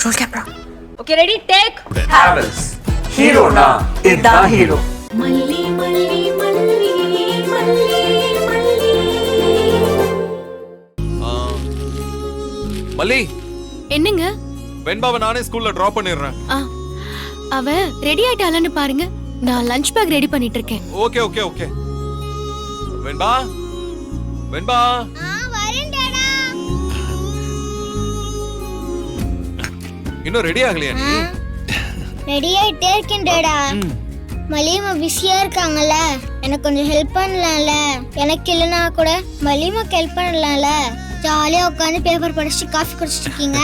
Roll camera. Okay, ready? Take. Havels. Hero na. Idda hero. Malli, malli, malli, malli, malli. மல்லி, என்னங்க? வெண்பாவை நானே ஸ்கூல்ல drop பண்ணிடுறேன். அவ ரெடி ஆயிட்டாளான்னு பாருங்க. நான் லஞ்ச் பேக் ரெடி பண்ணிட்டு இருக்கேன். Okay okay okay. Venba, Venba. வரேன் டாடா. இன்னும் ரெடி ஆகலையா நீ? ரெடி ஆயிட்டே இருக்கேன் டாடா. மலிமா பிஸியா இருக்காங்கல்ல, எனக்கு கொஞ்சம் ஹெல்ப் பண்ணலாம்ல. எனக்கு இல்லைனா கூட மலிமாக்கு ஹெல்ப் பண்ணலாம்ல. ஜாலியா உட்காந்து பேப்பர் படிச்சுட்டு காஃபி குடிச்சிட்டு இருக்கீங்க.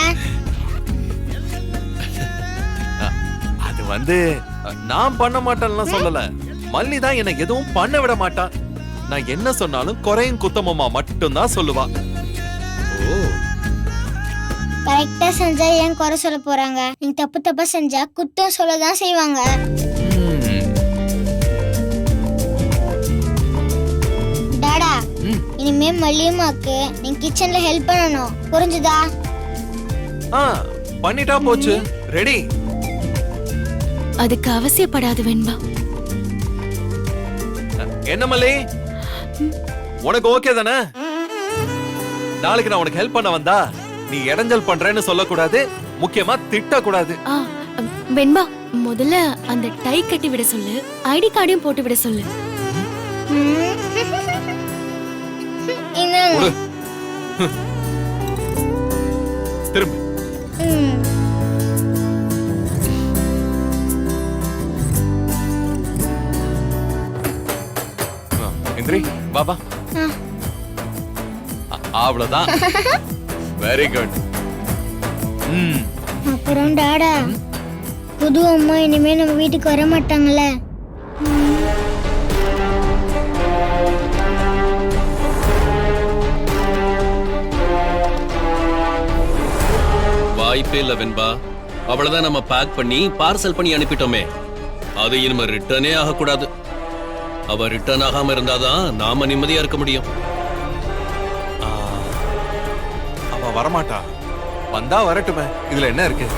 அது வந்து நான் பண்ண மாட்டேன்லாம் சொல்லல. மல்லி தான் என்ன எதுவும் பண்ண விட மாட்டா. நான் என்ன சொன்னாலும் குறையும் குத்தமமா மட்டும் தான் சொல்லுவா. ஓ, கரெக்டா செஞ்சா ஏன் குறை சொல்ல போறாங்க? நீங்க தப்பு தப்பா செஞ்சா குத்தம் சொல்லதான் செய்வாங்க. டாடா, இனிமே மல்லியம்மாக்கு நீங்க கிச்சன்ல ஹெல்ப் பண்ணணும், புரிஞ்சுதா? பண்ணிட்டா போச்சு. ரெடி. அதுக்கு அவசியப்படாது வெண்பா. என்ன மல்லி, உனக்கு ஓகே தானே? நாளைக்கு நான் உனக்கு ஹெல்ப் பண்ண வந்தா நீ இடைஞ்சல் பண்றேன்னு சொல்லக்கூடாது, முக்கியமா திட்டக்கூடாது. வெண்பா, முதல்ல அந்த டை கட்டி விட சொல்லு, ஐடி கார்டையும் போட்டு விட சொல்லு. கொடு. திரும்பி. இந்திரி, பாபா. அவ்வளவுதான். Very good. அப்புறம் டாடா, புது அம்மா இனிமே நம்ம வீட்டுக்கு வர மாட்டாங்கல்ல? வாய்ப்பே இல்ல வெண்பா. அவ்வளவுதான், நம்ம பேக் பண்ணி பார்சல் பண்ணி அனுப்பிட்டோமே. அது இனிமே ரிட்டர்னே ஆகக்கூடாது. அவ ரிட்டர்ன் ஆகாம இருந்தாதான் நாம நிம்மதியா இருக்க முடியும். அவ வரமாட்டா. வந்தா வரட்டுமே, இதுல என்ன இருக்கு?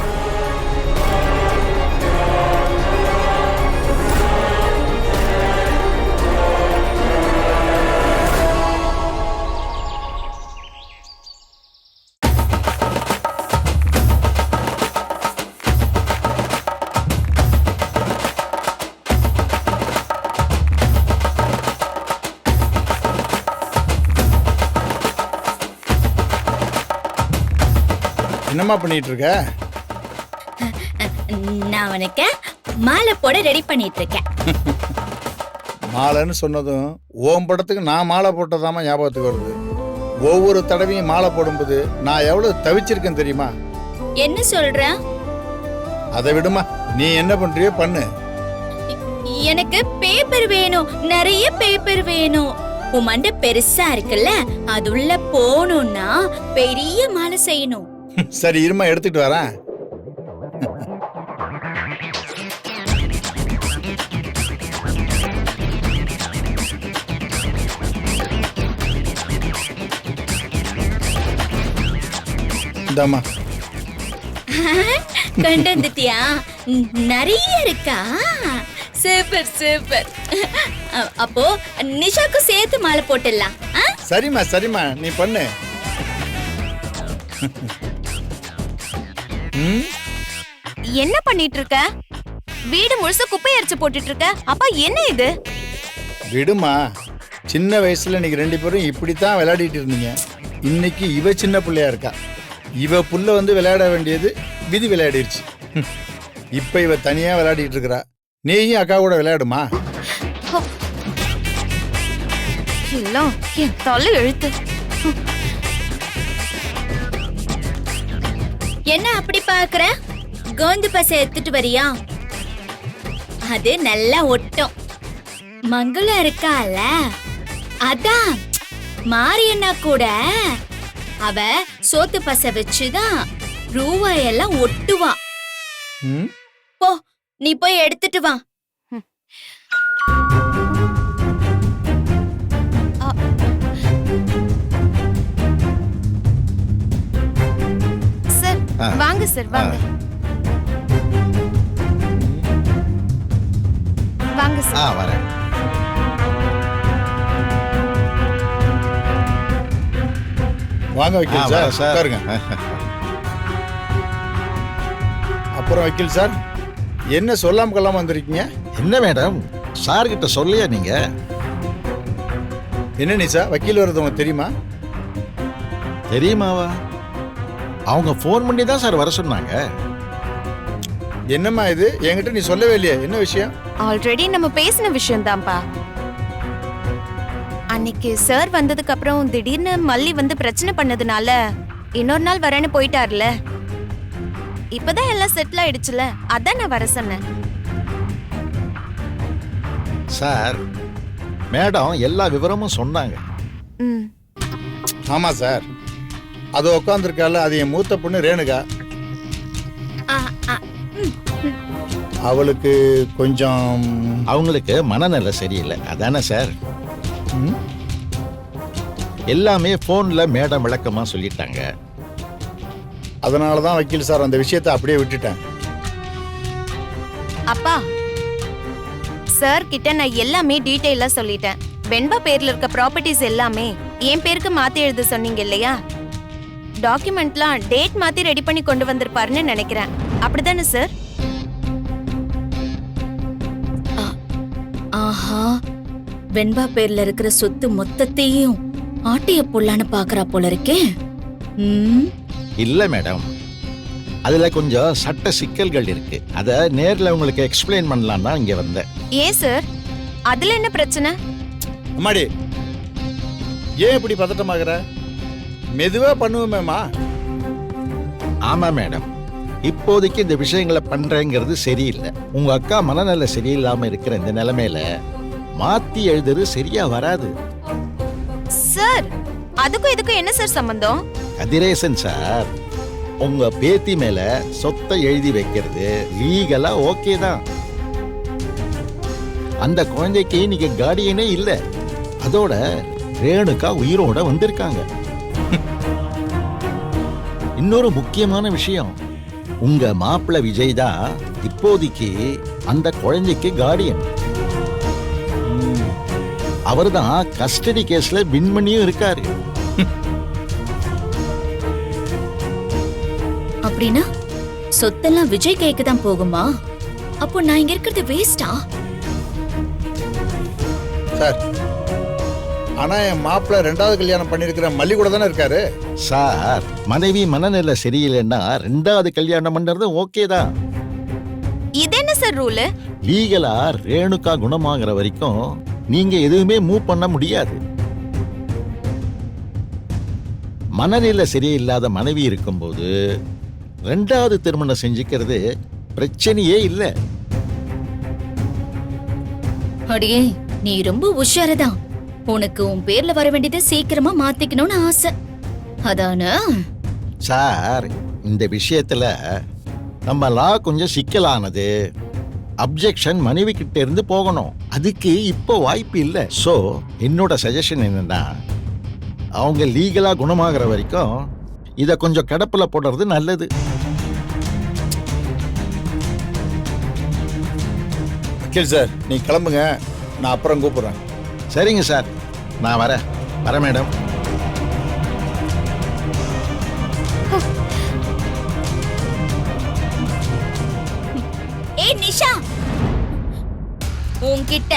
என்னம்மா பண்ணிட்டு இருக்க? நான் உனக்கு மாலை போட ரெடி பண்ணிட்டு இருக்கேன். மாலைன்னு சொன்னதும் ஓம் படத்துக்கு நான் மாலை போட்டதாமா ஞாபகத்துக்கு வருது. ஒவ்வொரு தடவையும் மாலை போடும்போது நான் எவ்வளவு தவிச்சிருக்கேன் தெரியுமா? என்ன சொல்ற? அதை விடுமா, நீ என்ன பண்றியோ பண்ணு. எனக்கு பேப்பர் வேணும், நிறைய பேப்பர் வேணும். உன் மண்டை பெருசா இருக்குல்ல, அது உள்ள போகணும்னா பெரிய மாலை செய்யணும். சரி, இருமா எடுத்துட்டு வரேன். இந்தாம்மா. கொண்டு வந்துட்டியா? நிறைய இருக்கா? Super super. அப்போ நிஷாக்கு சேர்த்து மாலை போட்டுடலாம். சரிம்மா சரிம்மா, நீ பண்ணு. என்ன பண்ணிட்டு இருக்க? வீடு முழுசா குப்பை அரிச்சு போட்டுட்டு இருக்க. அப்பா, என்ன இது? விடுமா, சின்ன வயசுல நீங்க ரெண்டு பேரும் இப்படித்தான் விளையாடிட்டு இருந்தீங்க. இன்னைக்கு இவ சின்ன பிள்ளையா இருக்கா. இவ புள்ள வந்து விளையாட வேண்டியது விதி விளையாடிருச்சு. இப்ப இவ தனியா விளையாடிட்டு இருக்கிறா. நீயும் அக்கா கூட விளையாடுமா? எல்லாம் என் தலை எழுத்து. என்ன அப்படி பாக்குற? கோந்து பசை எடுத்துட்டு வரியா? அது நல்லா ஒட்டும். மங்களம் இருக்கால, அதான் மாரியண்ணா கூட அவ சோத்து பசை வச்சுதான் ரூபாயெல்லாம் ஒட்டுவா. போ, நீ போய் எடுத்துட்டு வா. சார், வாங்க சார் வாங்க வாங்க சார். வரேன். வாங்க வக்கீல் சார் உட்காருங்க. அப்புறம் வக்கீல் சார் என்ன சொல்லாம கொள்ளாம வந்திருக்கீங்க? என்ன மேடம் சார் கிட்ட சொல்லையா நீங்க? என்ன நிஷா, வக்கீல் வர்றது உங்களுக்கு தெரியுமா? தெரியுமாவா? அவங்க ஃபோன் பண்ணி தான் சார் வர சொன்னாங்க. என்னம்மா இது, என்கிட்ட நீ சொல்லவே இல்லையே, என்ன விஷயம்? ஆல்ரெடி நம்ம பேசின விஷயம் தான்ப்பா. அன்னைக்கு சார் வந்ததுக்கு அப்புறம் திடீர்னு மல்லி வந்து பிரச்சனை பண்ணதுனால இன்னொரு நாள் வரேன்னு போயிட்டார்ல. இப்பதான் எல்லாம் செட்டில் ஆயிடுச்சுல, அதான் நான் வர சொன்னேன். சார் மேடம் எல்லா விவரமும் சொன்னாங்க. ம். ஆமா சார், அது உட்காந்துருக்கால, அது என் மூத்த பொண்ணு ரேணுகா. ஆ, ஆ, அவளுக்கு கொஞ்சம் அவங்களுக்கு மனநிலை சரியில்லை, அதானே சார்? எல்லாமே போன்ல மேடம் விளக்கமா சொல்லிட்டாங்க. அதனால தான் வக்கீல் சார் அந்த விஷயத்தை அப்படியே விட்டுட்டேன். அப்பா, சார் கிட்ட நான் எல்லாமே டீடைலா சொல்லிட்டேன். வெண்பா பேர்ல இருக்க ப்ராப்பர்ட்டிஸ் எல்லாமே என் பேருக்கு மாத்தி எழுத சொன்னீங்க இல்லையா? டாக்குமெண்ட்லாம் டேட் மாத்தி ரெடி பண்ணி கொண்டு வந்திருப்பாருன்னு நினைக்கிறேன். அப்படிதானே சார்? ஆஹா, வெண்பா பேர்ல இருக்கிற சொத்து மொத்தத்தையும் ஆட்டிய புள்ளான்னு பாக்குறா போல இருக்கே. இல்ல மேடம், அதுல கொஞ்சம் சட்ட சிக்கல்கள் இருக்கு. அத நேர்ல உங்களுக்கு எக்ஸ்பிளைன் பண்ணலாம் தான் இங்க வந்தேன். ஏன் சார், அதுல என்ன பிரச்சனை? அம்மாடி, ஏன் இப்படி பதட்டமாகற? மெதுவா பண்ணுவோமேமா. ஆமா மேடம், இப்போதைக்கு இந்த விஷயங்களை பண்றேங்கிறது சரியில்லை. உங்க அக்கா மனநிலை சரியில்லாம இருக்கிற இந்த நிலைமையில மாத்தி எழுதுறது சரியா வராது. சார், அதுக்கும் இதுக்கும் என்ன சார் சம்பந்தம்? கதிரேசன் சார், உங்க பேத்தி மேல சொத்தை எழுதி வைக்கிறது லீகலா ஓகே தான். அந்த குழந்தைக்கு நீங்க கார்டியனே இல்ல. அதோட ரேணுகா உயிரோட வந்திருக்காங்க. இன்னொரு முக்கியமான விஷயம், உங்க மாப்பிள்ளை விஜய் தான் இப்போதைக்கு அந்த குழந்தைக்கு கார்டியன். அவர் தான் கஸ்டடி கேஸ்ல வின் பண்ணியும் இருக்காரு. அப்படின்னா சொத்தெல்லாம் விஜய் கைக்கு தான் போகுமா? அப்போ நான் இங்க இருக்கிறது வேஸ்டா? சார், ஆனா என் மாப்பிள்ள 2வது கல்யாணம் பண்ணிருக்கிற மல்லி கூட தானே இருக்காரு. சார், மனைவி மனநிலை சரியில்லைன்னா 2வது கல்யாணம் பண்றது ஓகே தான். இது என்ன சார் ரூல்? லீகலா ரேணுகா குணமாகிற வரைக்கும் நீங்க எதுவுமே மூவ் பண்ண முடியாது. மனநிலை சரியில்லாத மனைவி இருக்கும்போது 2வது திருமணம் செஞ்சுக்கிறது பிரச்சனையே இல்லை. அடியே, நீ ரொம்ப உஷாரதான். உனக்கு உன் பேர்ல வர வேண்டியதை சீக்கிரமா மாத்திக்கணும்னு ஆசை, அதானே? சார், இந்த விஷயத்துல நம்ம லா கொஞ்சம் சிக்கலானது. அப்ஜெக்ஷன் மனைவி கிட்ட இருந்து போகணும். அதுக்கு இப்போ வாய்ப்பு இல்லை. சோ என்னோட சஜஷன் என்னன்னா, அவங்க லீகலா குணமாகிற வரைக்கும் இத கொஞ்சம் கடப்புல போடுறது நல்லது. வக்கீல் சார், நீ கிளம்புங்க, நான் அப்புறம் கூப்பிடுறேன். சரிங்க சார், நான் வரேன் மேடம். ஏய் நிஷா, உன்கிட்ட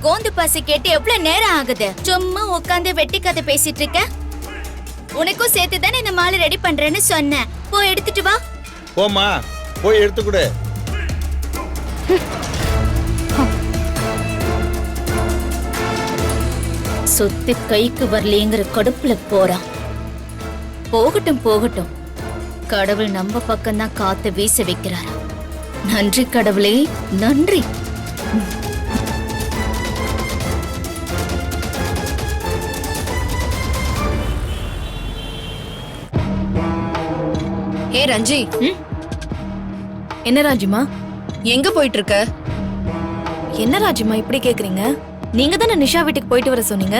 கோந்து பாசி கேட்டு எவ்வளவு நேரம் ஆகுது? சும்மா உட்காந்து வெட்டி கதை பேசிட்டு இருக்க. உனக்கும் சேர்த்து தானே இந்த மாலை ரெடி பண்றேன்னு சொன்னேன். போய் எடுத்துட்டு வா. போமா, போய் எடுத்துக்கூட. சொத்து கைக்கு வரலேங்கிற கடுப்புல போறான். போகட்டும் போகட்டும், கடவுள் நம்ம பக்கம்தான் காத்த வீச வைக்கிறாரா. நன்றி கடவுளே, நன்றி. ஏ ரஞ்சி, என்ன ராஜிமா, எங்க போயிட்டு இருக்க? என்ன ராஜிமா இப்படி கேக்குறீங்க? நீங்க தானே நிஷா வீட்டுக்கு போயிட்டு வர சொன்னீங்க.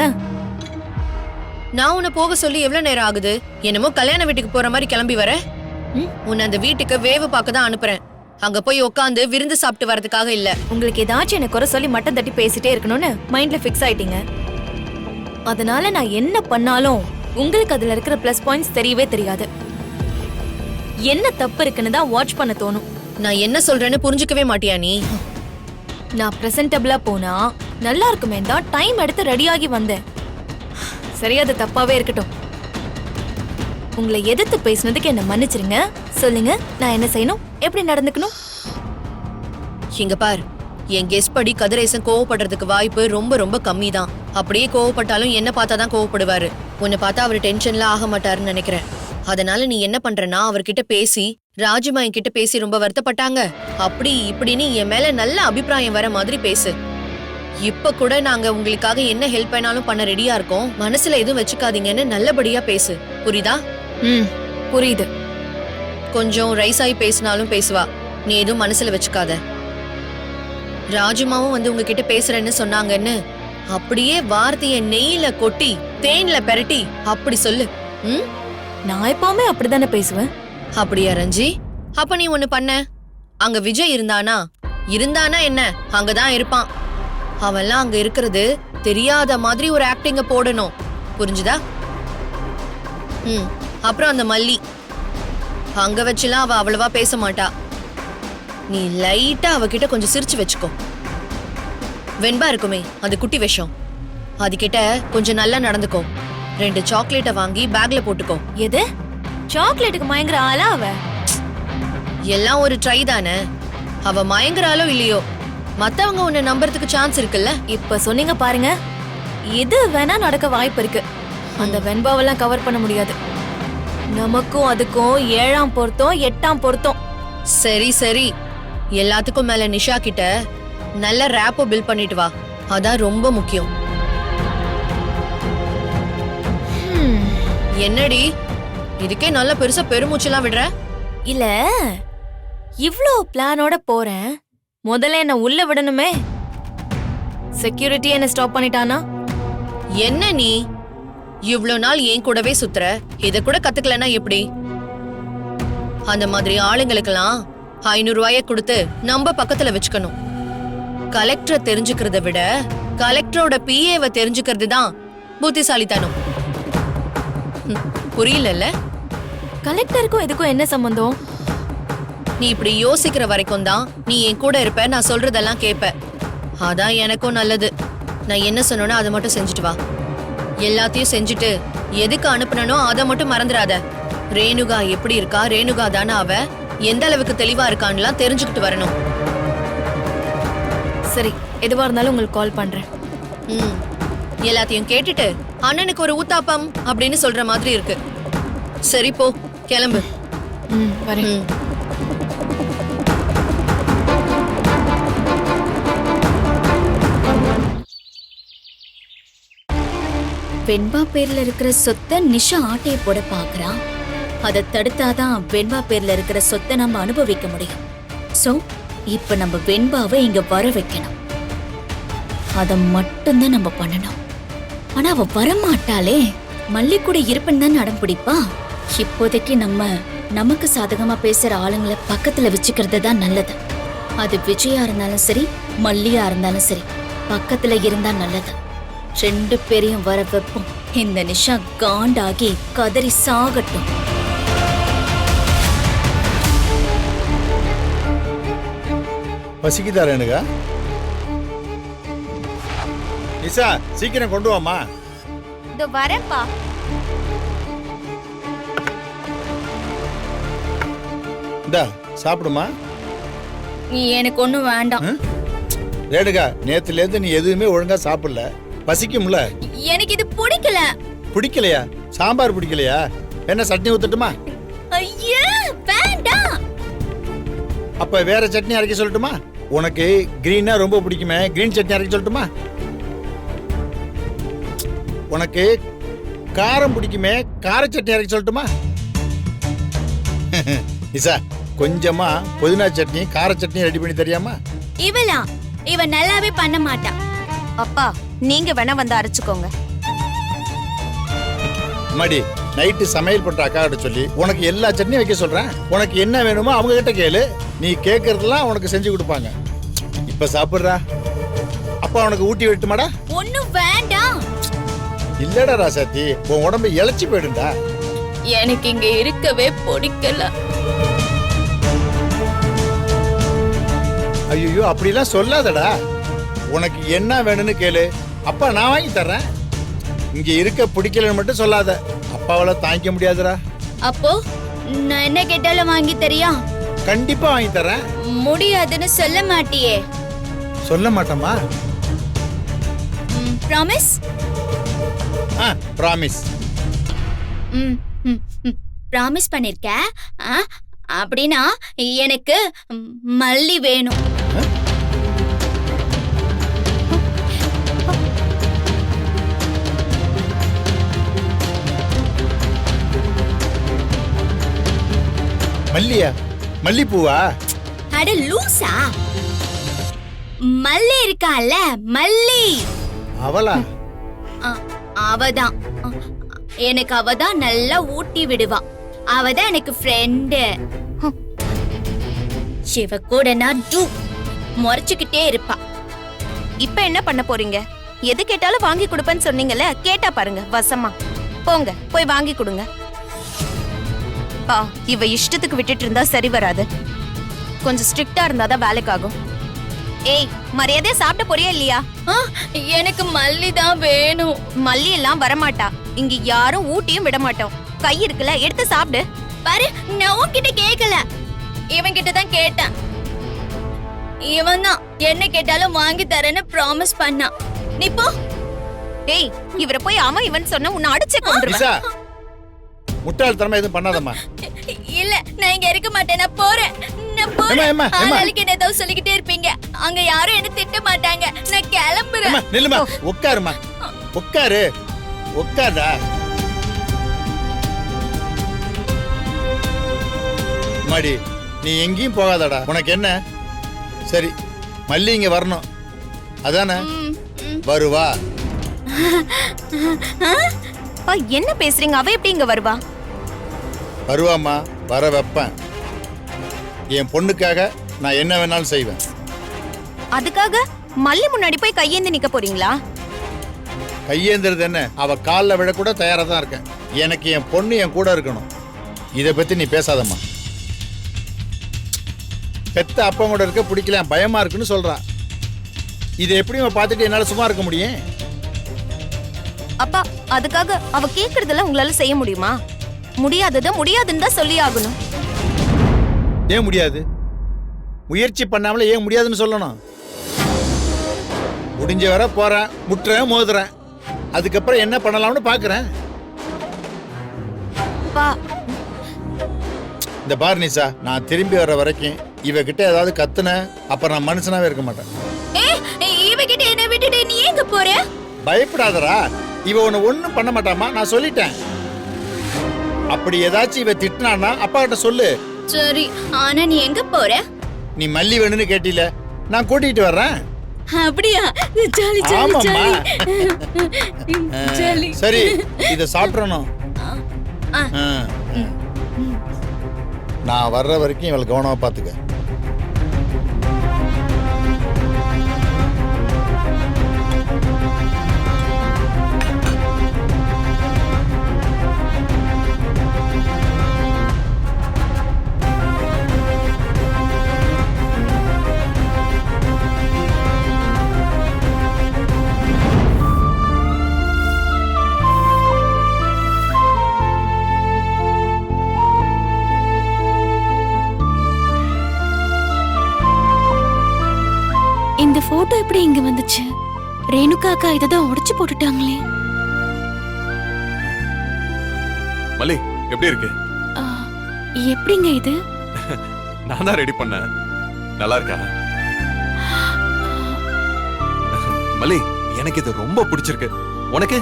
நான் உன்னை போக சொல்லி எவ்வளவு நேரம் ஆகுது? என்னமோ கல்யாண வீட்டுக்கு போற மாதிரி கிளம்பி வர. உன்னை அந்த வீட்டுக்கு வேவு பார்க்க தான் அனுப்புறேன். அங்க போய் உட்காந்து விருந்து சாப்பிட்டு வரதுக்காக இல்ல. உங்களுக்கு ஏதாச்சும் எனக்கு குறை சொல்லி மட்டம் தட்டி பேசிட்டே இருக்கணும்னு மைண்ட்ல ஃபிக்ஸ் ஆயிட்டீங்க. அதனால நான் என்ன பண்ணாலும் உங்களுக்கு அதுல இருக்கிற பிளஸ் பாயிண்ட்ஸ் தெரியவே தெரியாது. என்ன தப்பு இருக்குன்னு தான் வாட்ச் பண்ண தோணும். நான் என்ன சொல்றேன்னு புரிஞ்சுக்கவே மாட்டியா நீ? நான் பிரசன்டபிளா போனா நல்லா இருக்குமே தான் டைம் எடுத்து ரெடியாகி வந்தேன். சரி, அது தப்பாவே இருக்கட்டும். உங்களை எதிர்த்து பேசுனதுக்கு என்ன மன்னிச்சிருங்க. சொல்லுங்க, நான் என்ன செய்யணும், எப்படி நடந்துக்கணும்? இங்க பார், என் கெஸ் படி கதிரேசன் கோவப்படுறதுக்கு வாய்ப்பு ரொம்ப ரொம்ப கம்மி தான். அப்படியே கோவப்பட்டாலும் என்ன பார்த்தா தான் கோவப்படுவாரு. உன்னை பார்த்தா அவர் டென்ஷன்ல ஆக மாட்டாருன்னு நினைக்கிறேன். அதனால நீ என்ன பண்றனா, அவர்கிட்ட பேசி, ராஜிமா என்கிட்ட பேசி ரொம்ப வருத்தப்பட்டாங்க அப்படி இப்படின்னு என் மேல நல்ல அபிப்பிராயம் வர மாதிரி பேசு. இப்ப கூட நாங்க உங்களுக்காக என்ன ஹெல்ப் வேணாலும் பண்ண ரெடியா இருக்கோம், மனசுல எதுவும் வச்சுக்காதீங்கன்னு நல்லபடியா பேசு. புரியுதா? புரியுது. கொஞ்சம் ரைஸ் ஆகி பேசினாலும் பேசுவா, நீ எதுவும் மனசுல வச்சுக்காத. ராஜுமாவும் வந்து உங்ககிட்ட பேசுறேன்னு சொன்னாங்கன்னு அப்படியே வார்த்தைய நெய்ல கொட்டி தேன்ல பெரட்டி அப்படி சொல்லு. நான் எப்பவுமே அப்படித்தானே பேசுவேன். அப்படியா ரஞ்சி? அப்ப நீ ஒண்ணு பண்ண, அங்க விஜய் இருந்தானா என்ன, அங்கதான் இருப்பான். அவன்லாம் அங்க இருக்கிறது தெரியாத மாதிரி ஒரு ஆக்டிங்க போடணும். புரிஞ்சுதா? அப்புறம் அந்த மல்லி, அங்க வச்சுலாம் அவ அவ்வளவா பேச மாட்டா. நீ லைட்டா அவகிட்ட கொஞ்சம் சிரிச்சு வச்சுக்கோ. வெண்பா இருக்குமே, அது குட்டி விஷம், அது கிட்ட கொஞ்சம் நல்லா நடந்துக்கோ. 2 சாக்லேட்டை வாங்கி பேக்ல போட்டுக்கோ. எது? சாக்லேட்டுக்கு மயங்குற ஆளா அவ? எல்லாம் ஒரு ட்ரை தானே. அவ மயங்குறாளோ இல்லையோ, மத்தவங்க உன்னை நம்புறதுக்கு சான்ஸ் இருக்குல்ல. இப்ப சொன்னீங்க பாருங்க, எது வேணா நடக்க வாய்ப்பு இருக்கு. அந்த வெண்பாவெல்லாம் கவர் பண்ண முடியாது. நமக்கும் அதுக்கும் 7ஆம் பொருத்தம் 8ஆம் பொருத்தம். சரி சரி, எல்லாத்துக்கும் மேல நிஷா கிட்ட நல்ல ரேப்போ பில்ட் பண்ணிட்டு வா, அதான் ரொம்ப முக்கியம். என்னடி இதுக்கே நல்ல பெருசா பெருமூச்செல்லாம் விடுற? இல்ல, இவ்ளோ பிளானோட போறேன், முதல்ல என்ன உள்ள விடணுமே. செக்யூரிட்டி என்ன ஸ்டாப் பண்ணிட்டானா? என்ன நீ இவ்ளோ நாள் ஏன் கூடவே சுத்துற, இத கூட கத்துக்கலன்னா எப்படி? அந்த மாதிரி ஆளுங்களுக்கெல்லாம் 500 ரூபாய கொடுத்து நம்ம பக்கத்துல வச்சுக்கணும். கலெக்டரை தெரிஞ்சுக்கிறத விட கலெக்டரோட பிஏவை தெரிஞ்சுக்கிறது தான் புத்திசாலித்தனம். புரியல? கலெக்டருக்கும் இதுக்கும் என்ன சம்பந்தம்? நீ இப்படி யோசிக்கிற வரைக்கும் தான் நீ என் கூட இருப்ப, நான் சொல்றதெல்லாம் கேப்ப. அதான் எனக்கும் நல்லது. நான் என்ன சொன்னேனோ அதை மட்டும் செஞ்சுட்டு வா. எல்லாத்தையும் செஞ்சுட்டு எதுக்கு அனுப்புனனோ அதை மட்டும் மறந்துடாத. ரேணுகா எப்படி இருக்கா, ரேணுகா தானே அவ, எந்த அளவுக்கு தெளிவா இருக்கான்லாம் தெரிஞ்சுக்கிட்டு வரணும். சரி, எதுவா இருந்தாலும் உங்களுக்கு கால் பண்றேன். எல்லாத்தையும் கேட்டுட்டு அண்ணனுக்கு ஒரு ஊத்தாப்பம் அப்படின்னு சொல்ற மாதிரி இருக்கு. சரி போ, கிளம்பு. வரேன். வெண்பா பேர்ல இருக்கிற சொத்தை நிஷா ஆட்டைய போட பாக்குறா. அதை தடுத்தாதான் வெண்பா பேர்ல இருக்கிற சொத்தை நம்ம அனுபவிக்க முடியும். சோ இப்ப நம்ம வெண்பாவை இங்க வர வைக்கணும். அத மட்டும்தான் நம்ம பண்ணணும். ஆனா அவ வரமாட்டாளே. மல்லி கூட இருப்பேன்னு தான் அடம் பிடிப்பா. இப்போதைக்கு நமக்கு சாதகமா பேசுற ஆளுங்களை பக்கத்துல வச்சுக்கிறது தான் நல்லது. அது விஜயா இருந்தாலும் சரி, மல்லியா இருந்தாலும் சரி, பக்கத்துல இருந்தா நல்லது. 2 பேரையும் வர வைப்போம். இந்த நிஷா காண்டாகி கதறி சாகட்டும். பசிக்குதா ரேணுகா? நிஷா, சீக்கிரம் கொண்டு வாமா. இதோ வரேன்ப்பா. இந்தா சாப்பிடுமா. எனக்கு ஒண்ணும் வேண்டாம். ரேணுகா, நேத்துல இருந்து நீ எதுவுமே ஒழுங்கா சாப்பிடல, பசிக்கும்ல. எனக்கு இது பிடிக்கல. பிடிக்கலையா? சாம்பார் பிடிக்கலையா? என்ன சட்னி ஊத்தட்டுமா? ஐயா வேண்டாம். அப்ப வேற சட்னி அரைக்க சொல்லட்டுமா? உனக்கு கிரீனா ரொம்ப பிடிக்குமே, கிரீன் சட்னி அரைக்க சொல்லட்டுமா? உனக்கு காரம் பிடிக்குமே, கார சட்னி அரைக்க சொல்லட்டுமா? நிஷா, கொஞ்சமா புதினா சட்னி கார சட்னி ரெடி பண்ணி தெரியாமா? இவ நல்லாவே பண்ண மாட்டா. அப்பா, நீங்க வேணா வந்து அரைச்சுக்கோங்க. மடி, நைட்டு சமையல் பண்ற அக்கா கிட்ட சொல்லி உனக்கு எல்லா சட்னியும் வைக்க சொல்றேன். உனக்கு என்ன வேணுமோ அவங்க கிட்ட கேளு, நீ கேட்கறதெல்லாம் உனக்கு செஞ்சு கொடுப்பாங்க. இப்ப சாப்பிடுறா, அப்பா உனக்கு ஊட்டி விட்டுமாடா? ஒண்ணும் வேண்டாம். இல்லடா ராசாத்தி, உன் உடம்பு இழைச்சி போயிடுண்டா. எனக்கு இங்க இருக்கவே பிடிக்கல. ஐயோ அப்படிலாம் சொல்லாதடா. உனக்கு என்ன வேணும்னு கேளு, அப்பா நான் வாங்கி தர்றேன். இங்க இருக்க பிடிக்கலன்னு மட்டும் சொல்லாத, அப்பாவால தாங்கிக்க முடியாதுடா. அப்போ நான் என்ன கேட்டாலும் வாங்கி தரியா? கண்டிப்பா வாங்கி தர்றேன். முடியாதுன்னு சொல்ல மாட்டியே? சொல்ல மாட்டேமா? ப்ராமிஸ்? ப்ராமிஸ். ப்ராமிஸ் பண்ணிருக்க. அப்படின்னா எனக்கு மல்லி வேணும். மல்லியா? மல்லிப்பூவா? அட லூசா, மல்லி இருக்கால, மல்லி. அவளா? அவதான். எனக்கு அவதான் நல்லா ஊட்டி விடுவா. அவதான் எனக்கு ஃப்ரெண்டு. சிவ கூட நான் முறைச்சுக்கிட்டே இருப்பா. இப்ப என்ன பண்ண போறீங்க? எது கேட்டாலும் வாங்கி கொடுப்பேன்னு சொன்னீங்கல்ல, கேட்டா பாருங்க வசமா. போங்க போய் வாங்கி கொடுங்க. பா, இவ இஷ்டத்துக்கு விட்டுட்டு இருந்தா சரி வராது. கொஞ்சம் ஸ்ட்ரிக்டா இருந்தாதான் வேலைக்கு ஆகும். ஏய், மரியாதையா சாப்பிட போறியா இல்லையா? எனக்கு மல்லி தான் வேணும். மல்லி எல்லாம் வரமாட்டா. இங்க யாரும் ஊட்டியும் விட மாட்டோம். கை இருக்குல்ல, எடுத்து சாப்பிடு. பாரு, நான் உன்கிட்ட கேட்கல, இவன் கிட்ட தான் கேட்டேன். இவன் தான் என்ன கேட்டாலும் வாங்கி தரேன்னு ப்ராமிஸ் பண்ணான். நீ போ. ஏய், இவரை போய் அவன் இவன் சொன்ன உன்னை அடிச்சு கொன்றுவேன். முட்டாள்தனமா எதுவும் பண்ணாதம்மா. இல்ல, நான் இங்க இருக்க மாட்டேன். நான் போறேன். நான் போறேன். ஆளுக்கு என்ன ஏதாவது சொல்லிக்கிட்டே இருப்பீங்க. அங்க யாரும் என்ன திட்ட மாட்டாங்க. நான் கிளம்புறேன். நில்லுமா, உட்காருமா. உட்காரு, உட்காருடா. மாடி, நீ எங்கேயும் போகாதடா. உனக்கு என்ன? சரி, மல்லி இங்க வரணும் அதானே? வருவா. என்ன பேசுறீங்க? அவ எப்படி இங்க வருவா? வருவாமா, வர வைப்பேன். என் பொண்ணுக்காக நான் என்ன வேணாலும் செய்வேன். அதுக்காக மல்லி முன்னாடி போய் கையேந்தி நிக்க போறீங்களா? கையேந்திரது என்ன, அவ காலில் விட கூட தயாரா தான் இருக்கேன். எனக்கு என் பொண்ணு என் கூட இருக்கணும். இதை பத்தி நீ பேசாதம்மா. பெத்த அப்பா கூட இருக்க பிடிக்கல, பயமா இருக்குன்னு சொல்றா. இதை எப்படி பார்த்துட்டு என்னால சும்மா இருக்க முடியும்? அப்பா, அதுக்காக அவ கேக்குறதெல்லாம் உங்களால செய்ய முடியுமா? முடியாதத முடியாதுன்னு தான் சொல்லி ஆகணும். ஏன் முடியாது? முயற்சி பண்ணாமல ஏன் முடியாதுன்னு சொல்லணும்? முடிஞ்ச வர போறேன், முட்டுறேன், மோதுறேன். அதுக்கப்புறம் என்ன பண்ணலாம்னு பாக்குறேன். இந்த பார் நிசா, நான் திரும்பி வர வரைக்கும் இவகிட்ட ஏதாவது கத்துன, அப்ப நான் மனுஷனாவே இருக்க மாட்டேன். இவகிட்ட என்ன விட்டுட்டு நீ எங்க போற? பயப்படாதடா, இவ உன்னை ஒண்ணும் பண்ண மாட்டாமா, நான் சொல்லிட்டேன். அப்படி ஏதாச்சும் இவ திட்டினான்னா அப்பா கிட்ட சொல்லு. சரி, ஆனா நீ எங்க போற? நீ மல்லி வேணும்னு கேட்டில, நான் கூட்டிட்டு வர்றேன். அப்படியா? ஜாலி ஆமாம்மா. ஜாலி. சரி, இத சாப்பிடணும். நான் வர்ற வரைக்கும் இவளை கவனமா பாத்துக்க. இந்த போட்டோ எப்படி இங்க வந்துச்சு? ரேணுகா அக்கா இததான் உடைச்சு போட்டுட்டாங்களே. மல்லி, எப்படி இருக்கு? எப்படிங்க இது? நான் தான் ரெடி பண்ணேன். நல்லா இருக்கா? மல்லி, எனக்கு இது ரொம்ப பிடிச்சிருக்கு. உனக்கு?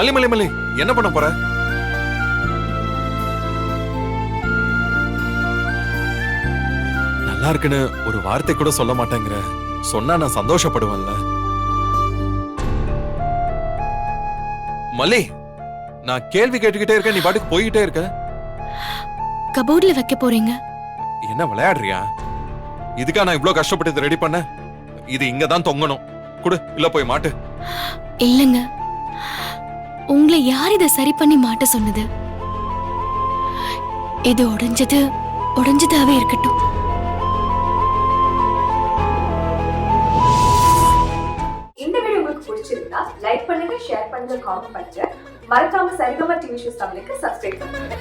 மல்லி மல்லி மல்லி, என்ன பண்ண போற? நல்லா இருக்குன்னு ஒரு வார்த்தை கூட சொல்ல மாட்டேங்கிற. சொன்னா நான் சந்தோஷப்படுவேன்ல. மல்லி, நான் கேள்வி கேட்டுக்கிட்டே இருக்கேன், நீ பாட்டுக்கு போய்கிட்டே இருக்க. கபோர்ட்ல வைக்க போறீங்க. என்ன விளையாடுறியா? இதுக்கா நான் இவ்ளோ கஷ்டப்பட்டு இதை ரெடி பண்ண? இது இங்க தான் தொங்கணும். குடு, இல்ல போய் மாட்டு. இல்லங்க, உங்களை யார் இதை சரி பண்ணி மாட்ட சொன்னது? இது உடைஞ்சதாவே இருக்கட்டும். இந்த வீடியோ உங்களுக்கு பிடிச்சிருந்தா லைக் பண்ணுங்க, ஷேர் பண்ணுங்க, காமெண்ட் பண்ணுங்க. மறக்காம சரிகமா டிவி ஷோஸ் தமிழுக்கு சப்ஸ்கிரைப் பண்ணுங்க.